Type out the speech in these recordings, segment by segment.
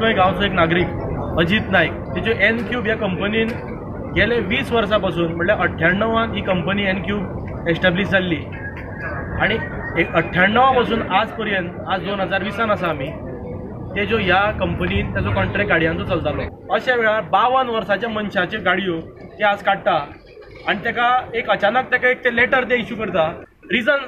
कुंडय गांवचो एक नागरीक अजित नाईक तेज्यो एनक्यूब ह्या कंपनीन गेले 20 वर्सां पासून म्हणल्यार 98 ही कंपनी एनक्यूब एस्टॅब्लीश जाल्ली आणि 98 पासून आज पर्यंत आज 2020 आसा आमी तेजो ह्या कंपनीन तेजो कॉन्ट्रॅक्ट गाडयांचो चलतालो। अशा वेळार 52 वर्साच्या मनशाच्यो गाडयो ते आज काडटा आणि तेका एक अचानक तेका एक ते लेटर ते इश्यू करता। रिजन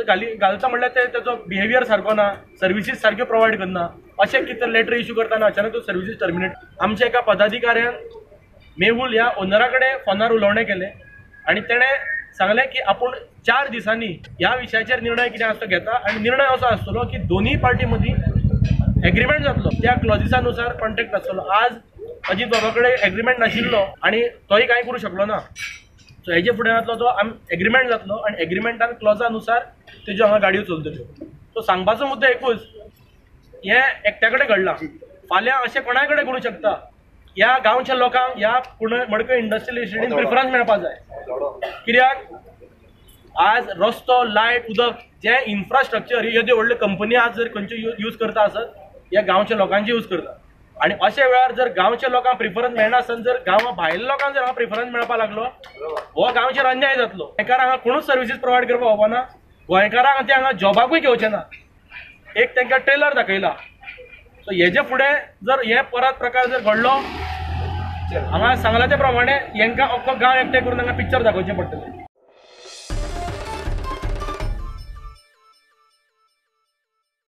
घालता म्हणल्यार तेजो बिहेवियर सारको ना, सर्विसीस सारक्यो प्रोवायड करना, अशें कितें लेटर इश्यू करतना अचानक तो सर्विसीस टर्मिनेट। आमच्या एका पदाधिकाऱ्यान मेहूल ह्या ओनरा कडेन फोनार उलोवणें केलें आणि तेणें सांगलें की आपूण 4 दिसांनी ह्या विशयाचेर निर्णय कितें आसता घेता आणि निर्णय असो आसतलो की दोनूय पार्टी मदीं एग्रीमेंट जातलो, त्या क्लॉजिसानुसार कॉन्ट्रॅक्ट आसतलो। आज अजित बाबा कडेन एग्रीमेंट नाशिल्लो आणि तोय कांय करूं शकलो ना, सो हेजे फुडें जातलो तो एग्रीमेंट जातलो आणि एग्रीमेंटान क्लॉजानुसार तेज्यो हांगा गाडयो चलतल्यो। सो सांगपाचो मुद्दो एकूच, हें एकट्या कडेन घडलां, फाल्यां अशें कोणाय कडेन घडूंक शकता। ह्या गांवच्या लोकांक ह्या मडकय इंडस्ट्रियल इस्टेटीन प्रिफरन्स मेळपा जाय, कित्याक आज रस्तो लायट उदक जे इन्फ्रास्ट्रक्चर येद्यो व्हडल्यो कंपनी आज जर खंयच्यो यूज करता आसत ह्या गांवच्या लोकांचे यूज करता आणि अशा वेळार जर गांवच्या लोकांक प्रिफरन्स मेळना आसतना जर गांवा भायल्या लोकांक जर हांगा प्रिफरन्स मेळपा लागलो हो गांवचेर अन्याय जातलो। गोंयकारांक हांगा कोणूच सर्विसीस प्रोवायड करपाक होवना, गोंयकारांक ते हांगा जॉबाकूय घेवचे ना, एक तांकां ट्रेलर दाखयला। सो हेजे फुडें जर हे परत प्रकार जर घडलो हांगा सांगला ते प्रमाणे हांकां अख्खो गांव एकठांय करून हांगा पिक्चर दाखोवचें पडटलें।